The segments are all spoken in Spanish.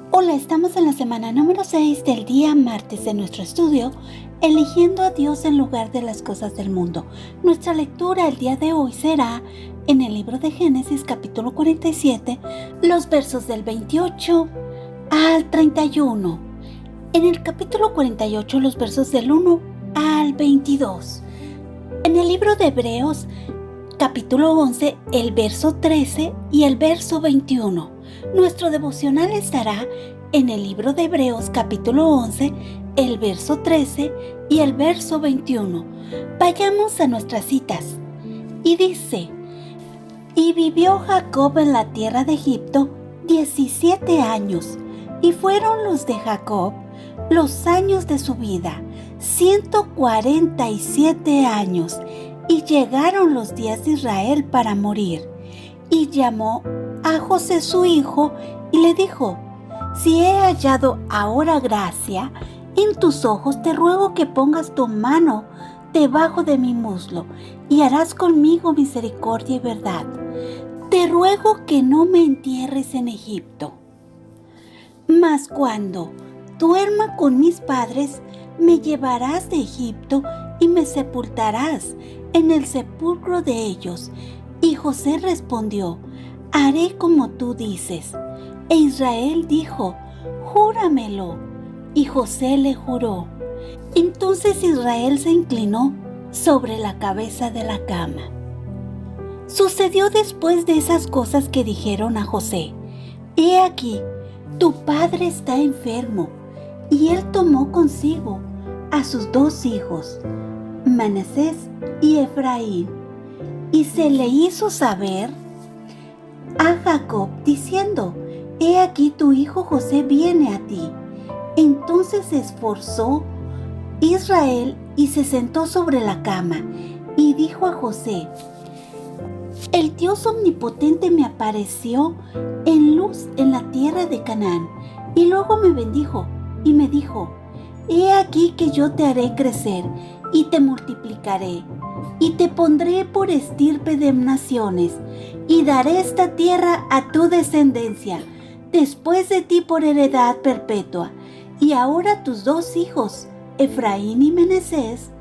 Hola, estamos en la semana número 6 del día martes de nuestro estudio, eligiendo a Dios en lugar de las cosas del mundo. Nuestra lectura el día de hoy será en el libro de Génesis capítulo 47, los versos del 28 al 31. En el capítulo 48, los versos del 1 al 22. En el libro de Hebreos capítulo 11, el verso 13 y el verso 21. Nuestro devocional estará en el libro de Hebreos capítulo 11, el verso 13 y el verso 21. Vayamos a nuestras citas. Y dice: Y vivió Jacob en la tierra de Egipto 17 años, y fueron los de Jacob los años de su vida, 147 años, y llegaron los días de Israel para morir. Y llamó a José su hijo y le dijo: Si he hallado ahora gracia en tus ojos, te ruego que pongas tu mano debajo de mi muslo y harás conmigo misericordia y verdad. Te ruego que no me entierres en Egipto. Mas cuando duerma con mis padres, me llevarás de Egipto y me sepultarás en el sepulcro de ellos. Y José respondió: Haré como tú dices. E Israel dijo: Júramelo. Y José le juró. Entonces Israel se inclinó sobre la cabeza de la cama. Sucedió después de esas cosas que dijeron a José: He aquí, tu padre está enfermo. Y él tomó consigo a sus dos hijos, Manasés y Efraín, y se le hizo saber a Jacob diciendo: He aquí tu hijo José viene a ti. Entonces se esforzó Israel y se sentó sobre la cama y dijo a José: El Dios omnipotente me apareció en luz en la tierra de Canaán. Y luego me bendijo y me dijo: He aquí que yo te haré crecer y te multiplicaré, y te pondré por estirpe de naciones, y daré esta tierra a tu descendencia, después de ti por heredad perpetua. Y ahora tus dos hijos, Efraín y Manasés,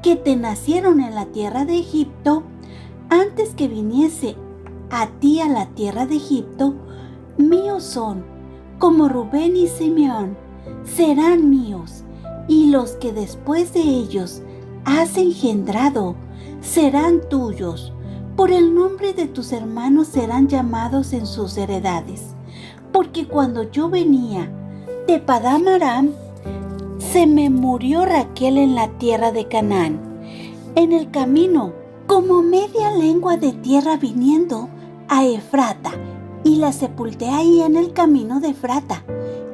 que te nacieron en la tierra de Egipto, antes que viniese a ti a la tierra de Egipto, míos son, como Rubén y Simeón, serán míos, y los que después de ellos has engendrado serán tuyos. Por el nombre de tus hermanos serán llamados en sus heredades. Porque cuando yo venía de Padán Aram, se me murió Raquel en la tierra de Canaán, en el camino, como media lengua de tierra viniendo a Efrata, y la sepulté ahí en el camino de Efrata,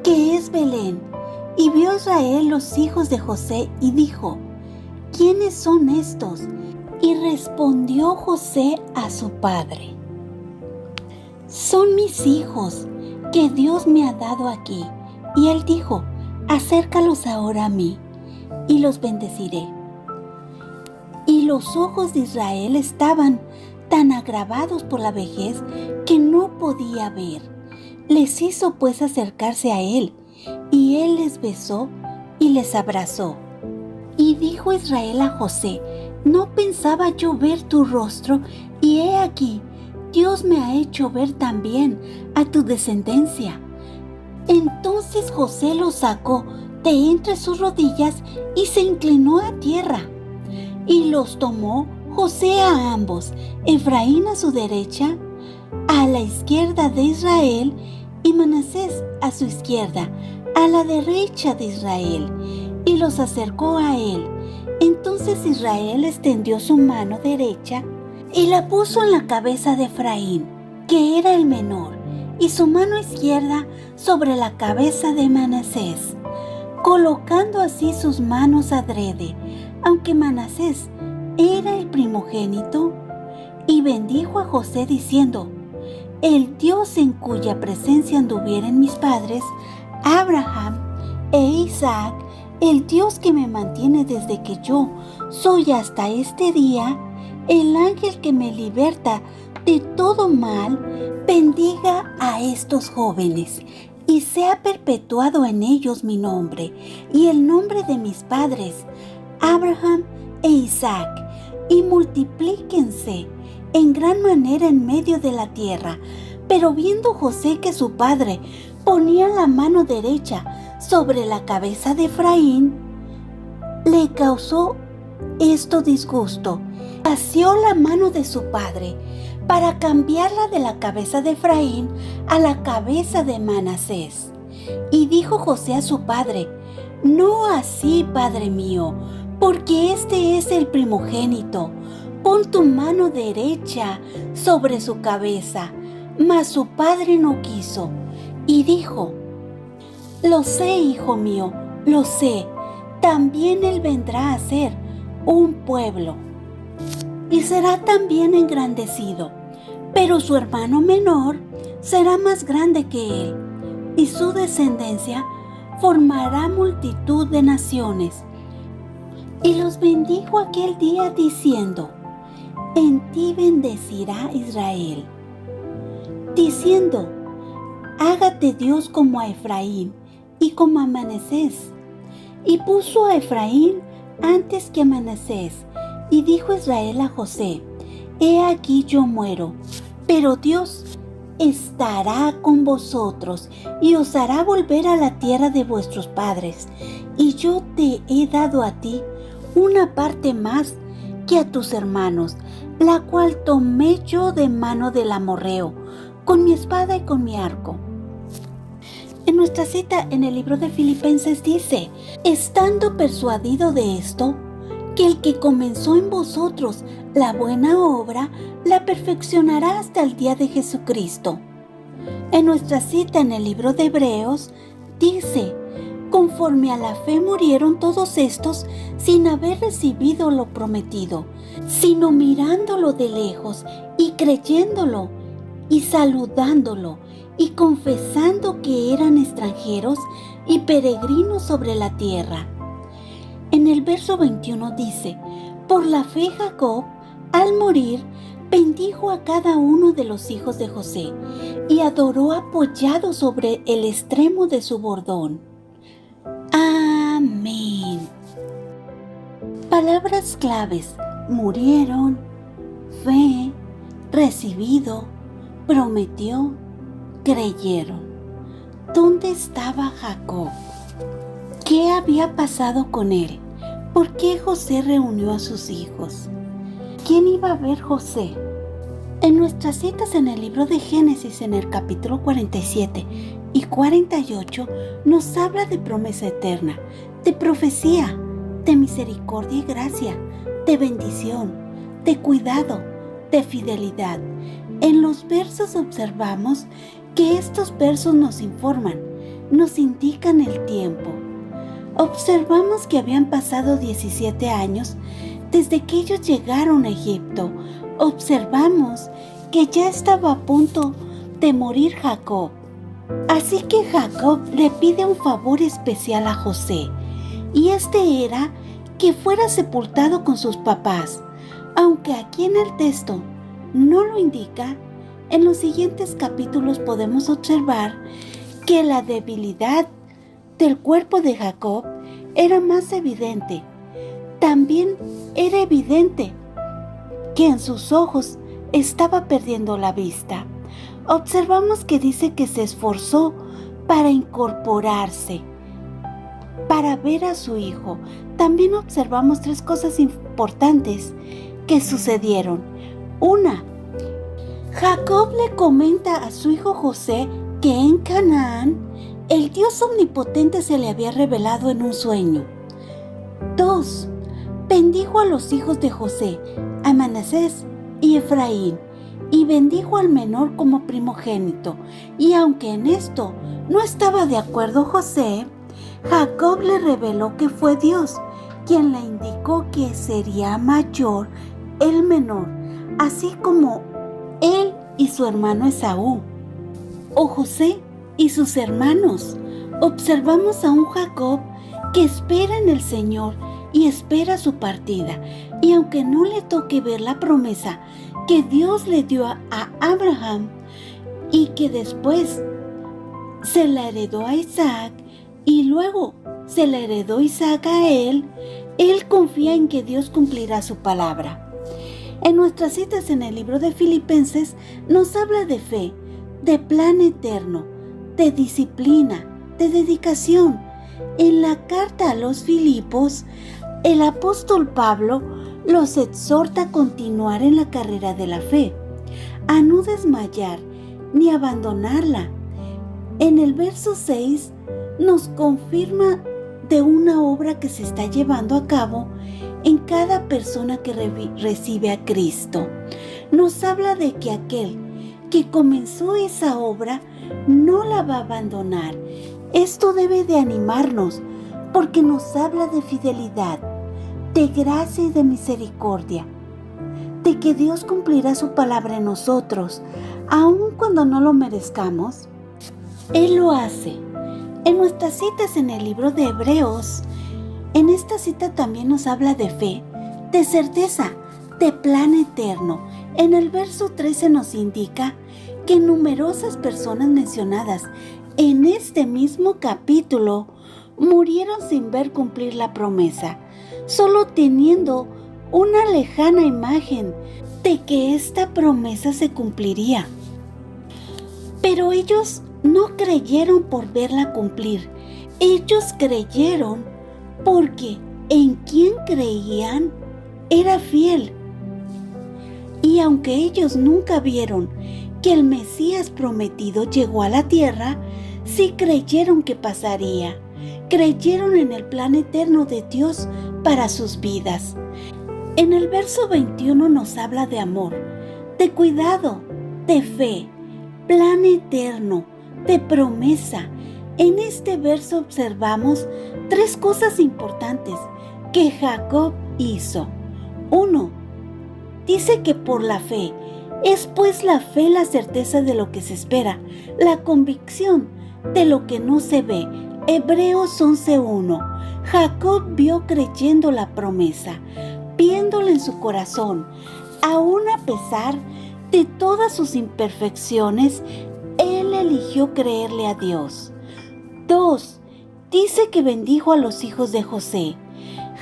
que es Belén. Y vio Israel los hijos de José y dijo: ¿Quiénes son estos? Y respondió José a su padre: Son mis hijos que Dios me ha dado aquí. Y él dijo: Acércalos ahora a mí, y los bendeciré. Y los ojos de Israel estaban tan agravados por la vejez que no podía ver. Les hizo pues acercarse a él, y él les besó y les abrazó. Y dijo Israel a José: No pensaba yo ver tu rostro, y he aquí, Dios me ha hecho ver también a tu descendencia. Entonces José los sacó de entre sus rodillas y se inclinó a tierra. Y los tomó José a ambos, Efraín a su derecha, a la izquierda de Israel, y Manasés a su izquierda, a la derecha de Israel, y los acercó a él. Entonces Israel extendió su mano derecha y la puso en la cabeza de Efraín, que era el menor, y su mano izquierda sobre la cabeza de Manasés, colocando así sus manos adrede, aunque Manasés era el primogénito. Y bendijo a José diciendo: El Dios en cuya presencia anduvieren mis padres, Abraham e Isaac, el Dios que me mantiene desde que yo soy hasta este día, el ángel que me liberta de todo mal, bendiga a estos jóvenes. y sea perpetuado en ellos mi nombre y el nombre de mis padres, Abraham e Isaac, y multiplíquense en gran manera en medio de la tierra. Pero viendo José que su padre ponía la mano derecha sobre la cabeza de Efraín, le causó esto disgusto. Asió la mano de su padre para cambiarla de la cabeza de Efraín a la cabeza de Manasés. Y dijo José a su padre: no así, padre mío, porque este es el primogénito. Pon tu mano derecha sobre su cabeza. Mas su padre no quiso, y dijo: lo sé, hijo mío, lo sé. También él vendrá a ser un pueblo, y será también engrandecido. Pero su hermano menor será más grande que él, y su descendencia formará multitud de naciones. Y los bendijo aquel día diciendo: en ti bendecirá Israel, diciendo: hágate Dios como a Efraín y como a Manasés. Y puso a Efraín antes que a Manasés. Y dijo Israel a José: he aquí yo muero, pero Dios estará con vosotros y os hará volver a la tierra de vuestros padres. Y yo te he dado a ti una parte más que a tus hermanos, la cual tomé yo de mano del amorreo, con mi espada y con mi arco. En nuestra cita en el libro de Filipenses dice: estando persuadido de esto, que el que comenzó en vosotros la buena obra, la perfeccionará hasta el día de Jesucristo. En nuestra cita en el libro de Hebreos dice: conforme a la fe murieron todos estos sin haber recibido lo prometido, sino mirándolo de lejos y creyéndolo y saludándolo y confesando que eran extranjeros y peregrinos sobre la tierra. En el verso 21 dice: por la fe Jacob, al morir, bendijo a cada uno de los hijos de José y adoró apoyado sobre el extremo de su bordón. Amén. Palabras claves: murieron, fe, recibido, prometió, creyeron. ¿Dónde estaba Jacob? ¿Qué había pasado con él? ¿Por qué José reunió a sus hijos? ¿Quién iba a ver José? En nuestras citas en el libro de Génesis, en el capítulo 47 y 48, nos habla de promesa eterna, de profecía, de misericordia y gracia, de bendición, de cuidado, de fidelidad. En los versos observamos que estos versos nos informan, nos indican el tiempo. Observamos que habían pasado 17 años desde que ellos llegaron a Egipto. Observamos que ya estaba a punto de morir Jacob. Así que Jacob le pide un favor especial a José, y este era que fuera sepultado con sus papás. Aunque aquí en el texto no lo indica, en los siguientes capítulos podemos observar que la debilidad del cuerpo de Jacob era más evidente. También era evidente que en sus ojos estaba perdiendo la vista. Observamos que dice que se esforzó para incorporarse, para ver a su hijo. También observamos 3 cosas importantes que sucedieron. Una, Jacob le comenta a su hijo José que en Canaán el Dios omnipotente se le había revelado en un sueño. 2. Bendijo a los hijos de José, a Manasés y Efraín, y bendijo al menor como primogénito. Y aunque en esto no estaba de acuerdo José, Jacob le reveló que fue Dios quien le indicó que sería mayor el menor, así como él y su hermano Esaú, o José y sus hermanos. Observamos a un Jacob que espera en el Señor y espera su partida. Y aunque no le toque ver la promesa que Dios le dio a Abraham y que después se la heredó a Isaac y luego se la heredó Isaac a él confía en que Dios cumplirá su palabra. En nuestras citas en el libro de Filipenses nos habla de fe, de plan eterno, de disciplina, de dedicación. En la carta a los Filipos, el apóstol Pablo los exhorta a continuar en la carrera de la fe, a no desmayar ni abandonarla. En el verso 6 nos confirma de una obra que se está llevando a cabo en cada persona que recibe a Cristo. Nos habla de que aquel que comenzó esa obra no la va a abandonar. Esto debe de animarnos porque nos habla de fidelidad, de gracia y de misericordia, de que Dios cumplirá su palabra en nosotros, aun cuando no lo merezcamos. Él lo hace. En nuestras citas en el libro de Hebreos, en esta cita también nos habla de fe, de certeza, de plan eterno. En el verso 13 nos indica que numerosas personas mencionadas en este mismo capítulo murieron sin ver cumplir la promesa, solo teniendo una lejana imagen de que esta promesa se cumpliría. Pero ellos no creyeron por verla cumplir. Ellos creyeron porque en quien creían era fiel. Y aunque ellos nunca vieron que el Mesías prometido llegó a la tierra, sí creyeron que pasaría. Creyeron en el plan eterno de Dios para sus vidas. En el verso 21 nos habla de amor, de cuidado, de fe, plan eterno, de promesa. En este verso observamos tres cosas importantes que Jacob hizo. 1. Dice que por la fe, es pues la fe la certeza de lo que se espera, la convicción de lo que no se ve. Hebreos 11:1. Jacob vio creyendo la promesa, viéndola en su corazón, aún a pesar de todas sus imperfecciones, él eligió creerle a Dios. 2. Dice que bendijo a los hijos de José.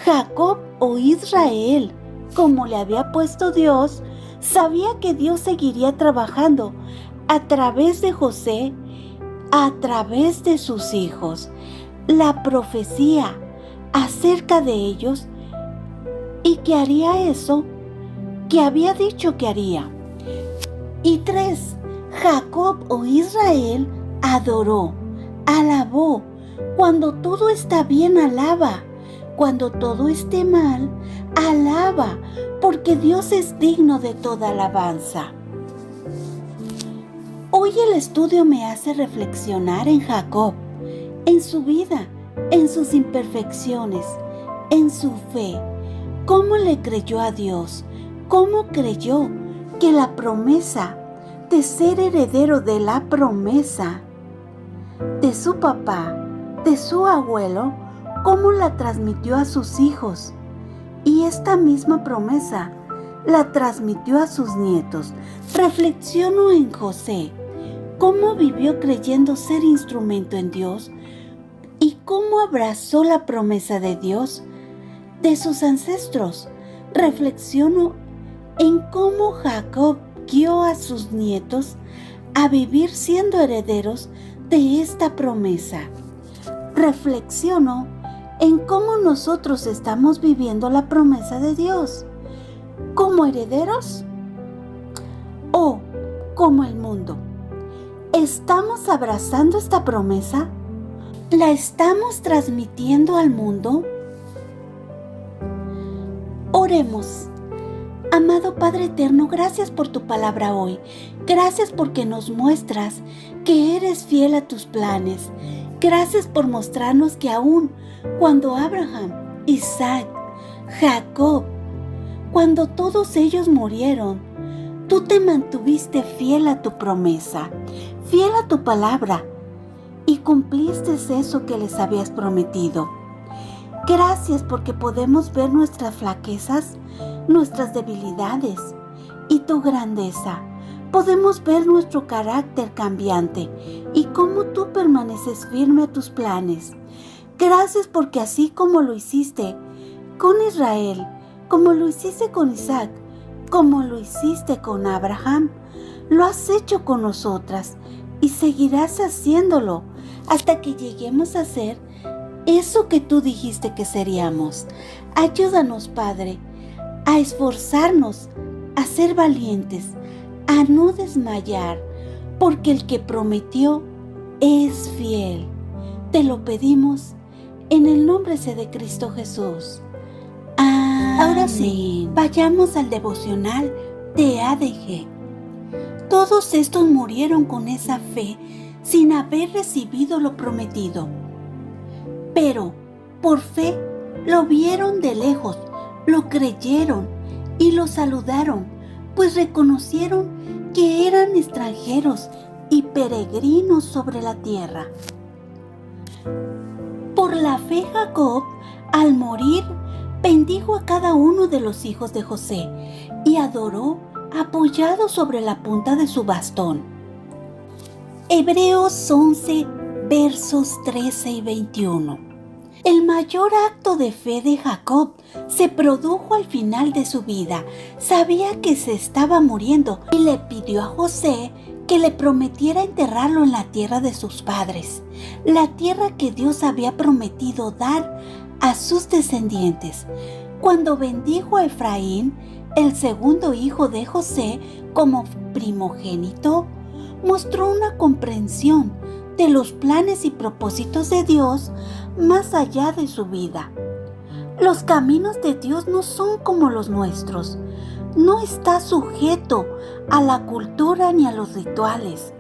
Jacob o Israel, como le había puesto Dios, sabía que Dios seguiría trabajando a través de José, a través de sus hijos. La profecía acerca de ellos y que haría eso que había dicho que haría. Y 3. Jacob o Israel adoró, alabó. Cuando todo está bien, alaba. Cuando todo esté mal, alaba, porque Dios es digno de toda alabanza. Hoy el estudio me hace reflexionar en Jacob, en su vida, en sus imperfecciones, en su fe. ¿Cómo le creyó a Dios? ¿Cómo creyó que la promesa de ser heredero de la promesa de su papá, de su abuelo, cómo la transmitió a sus hijos? Y esta misma promesa la transmitió a sus nietos. Reflexiono en José, cómo vivió creyendo ser instrumento en Dios y cómo abrazó la promesa de Dios de sus ancestros. Reflexiono en cómo Jacob guió a sus nietos a vivir siendo herederos de esta promesa. Reflexiono en cómo nosotros estamos viviendo la promesa de Dios, como herederos o como el mundo. ¿Estamos abrazando esta promesa? ¿La estamos transmitiendo al mundo? Oremos. Amado Padre Eterno, gracias por tu palabra hoy. Gracias porque nos muestras que eres fiel a tus planes. Gracias por mostrarnos que aún cuando Abraham, Isaac, Jacob, cuando todos ellos murieron, tú te mantuviste fiel a tu promesa, fiel a tu palabra y cumpliste eso que les habías prometido. Gracias porque podemos ver nuestras flaquezas, nuestras debilidades y tu grandeza. podemos ver nuestro carácter cambiante y cómo tú permaneces firme a tus planes. Gracias porque así como lo hiciste con Israel, como lo hiciste con Isaac, como lo hiciste con Abraham, lo has hecho con nosotras y seguirás haciéndolo hasta que lleguemos a ser eso que tú dijiste que seríamos. Ayúdanos, Padre, a esforzarnos, a ser valientes, a no desmayar, porque el que prometió es fiel. Te lo pedimos en el nombre de Cristo Jesús. Amén. Ahora sí, vayamos al devocional de ADG. Todos estos murieron con esa fe sin haber recibido lo prometido. Pero por fe lo vieron de lejos, lo creyeron y lo saludaron, pues reconocieron que eran extranjeros y peregrinos sobre la tierra. Por la fe Jacob, al morir, bendijo a cada uno de los hijos de José y adoró apoyado sobre la punta de su bastón. Hebreos 11, versos 13 y 21. El mayor acto de fe de Jacob se produjo al final de su vida. Sabía que se estaba muriendo y le pidió a José que le prometiera enterrarlo en la tierra de sus padres, la tierra que Dios había prometido dar a sus descendientes. Cuando bendijo a Efraín, el segundo hijo de José, como primogénito, mostró una comprensión de los planes y propósitos de Dios más allá de su vida. Los caminos de Dios no son como los nuestros. No está sujeto a la cultura ni a los rituales.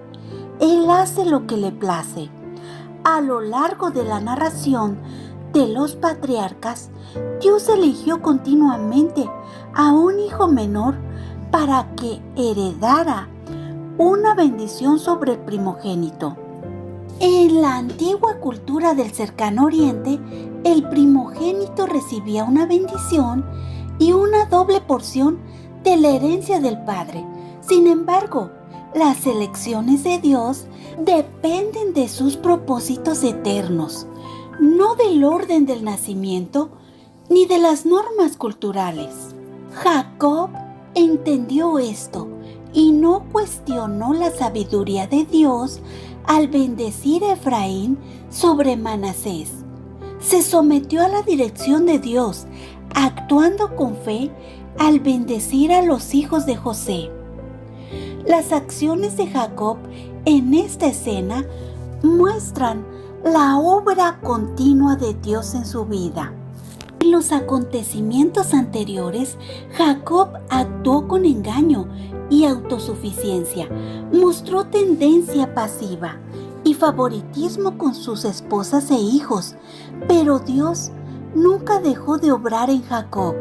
Él hace lo que le place. A lo largo de la narración de los patriarcas, Dios eligió continuamente a un hijo menor para que heredara una bendición sobre el primogénito. En la antigua cultura del cercano oriente, el primogénito recibía una bendición y una doble porción de la herencia del padre. Sin embargo, las elecciones de Dios dependen de sus propósitos eternos, no del orden del nacimiento ni de las normas culturales. Jacob entendió esto y no cuestionó la sabiduría de Dios al bendecir a Efraín sobre Manasés. Se sometió a la dirección de Dios, actuando con fe al bendecir a los hijos de José. Las acciones de Jacob en esta escena muestran la obra continua de Dios en su vida. En los acontecimientos anteriores, Jacob actuó con engaño y autosuficiencia, mostró tendencia pasiva y favoritismo con sus esposas e hijos, pero Dios nunca dejó de obrar en Jacob.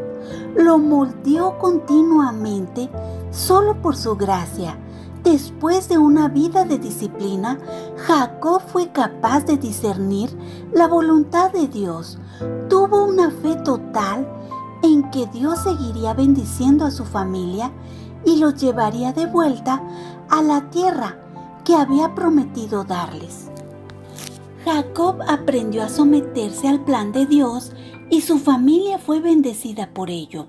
Lo moldeó continuamente solo por su gracia. Después de una vida de disciplina, Jacob fue capaz de discernir la voluntad de Dios. Tuvo una fe total en que Dios seguiría bendiciendo a su familia y los llevaría de vuelta a la tierra que había prometido darles. Jacob aprendió a someterse al plan de Dios y su familia fue bendecida por ello.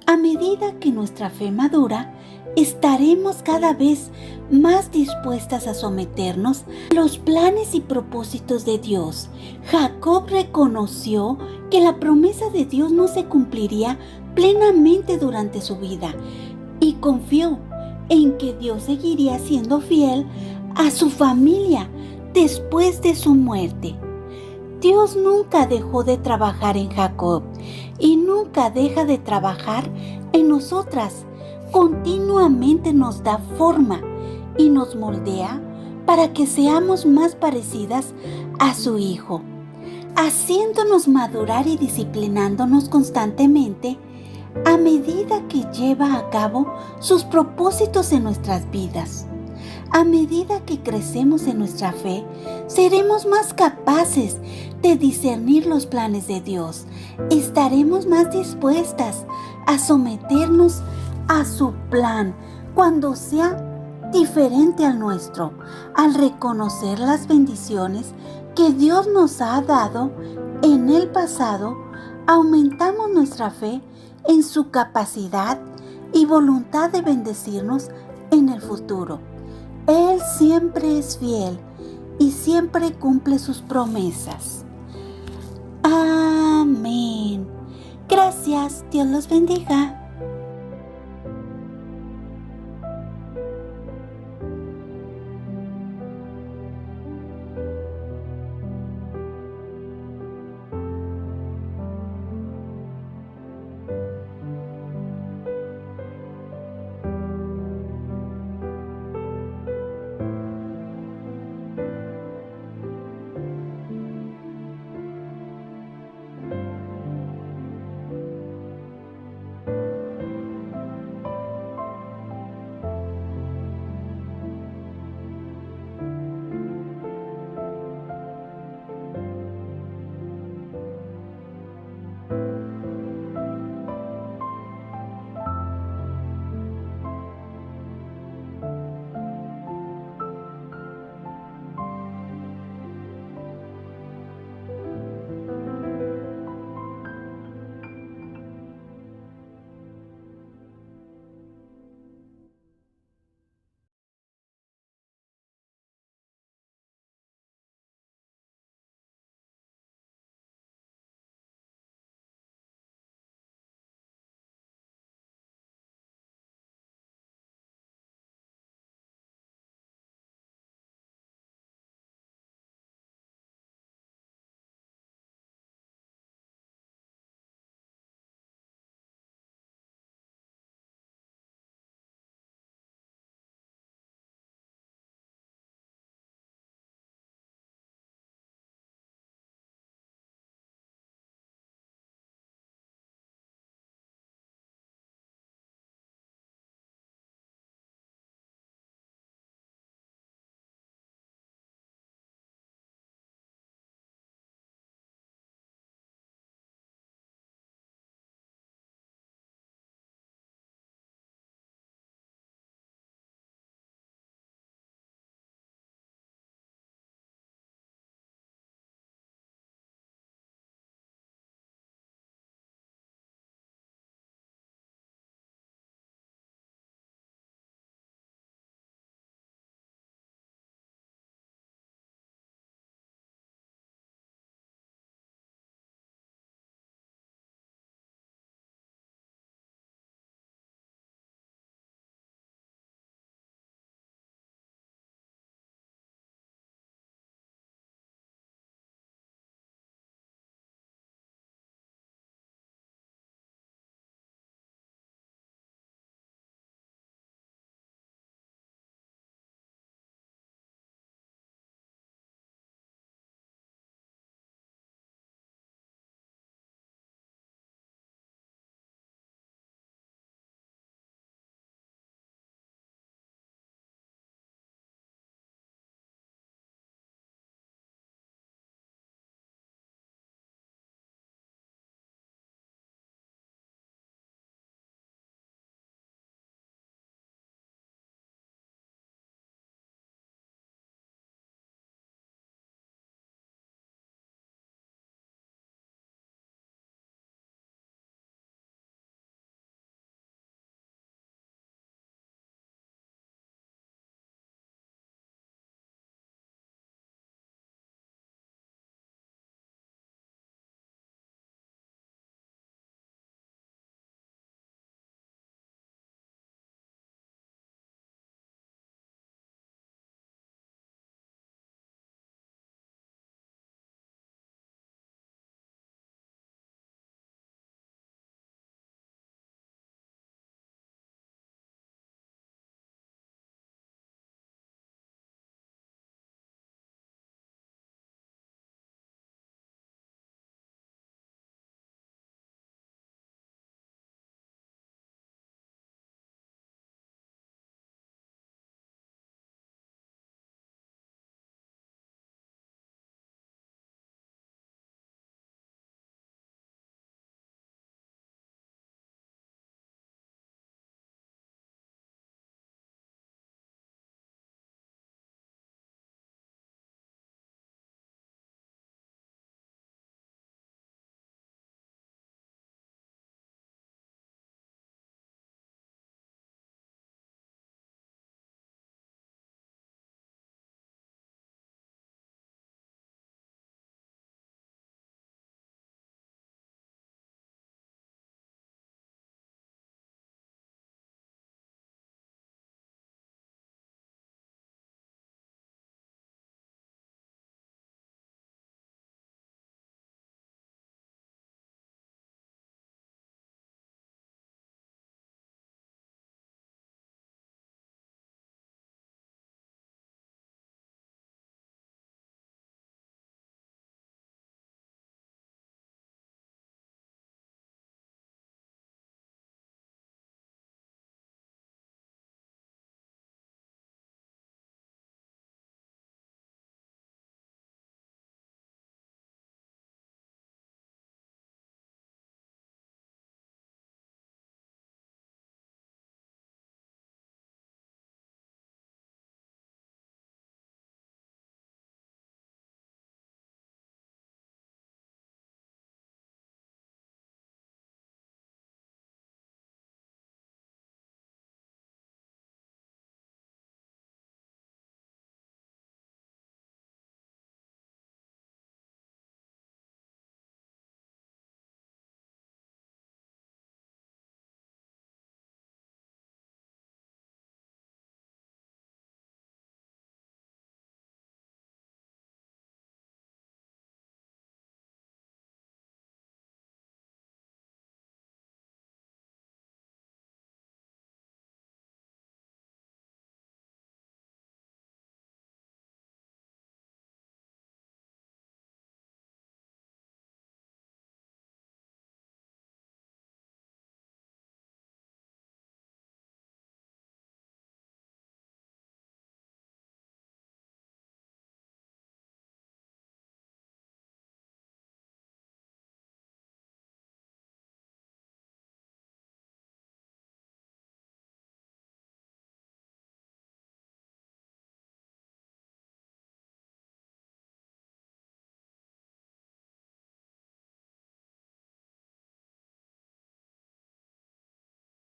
A medida que nuestra fe madura, estaremos cada vez más dispuestas a someternos a los planes y propósitos de Dios. Jacob reconoció que la promesa de Dios no se cumpliría plenamente durante su vida y confió en que Dios seguiría siendo fiel a su familia después de su muerte. Dios nunca dejó de trabajar en Jacob y nunca deja de trabajar en nosotras. Continuamente nos da forma y nos moldea para que seamos más parecidas a su Hijo, haciéndonos madurar y disciplinándonos constantemente a medida que lleva a cabo sus propósitos en nuestras vidas. A medida que crecemos en nuestra fe, seremos más capaces de discernir los planes de Dios. Estaremos más dispuestas a someternos a su plan cuando sea diferente al nuestro. Al reconocer las bendiciones que Dios nos ha dado en el pasado, aumentamos nuestra fe en su capacidad y voluntad de bendecirnos en el futuro. Él siempre es fiel y siempre cumple sus promesas. Amén. Gracias. Dios los bendiga.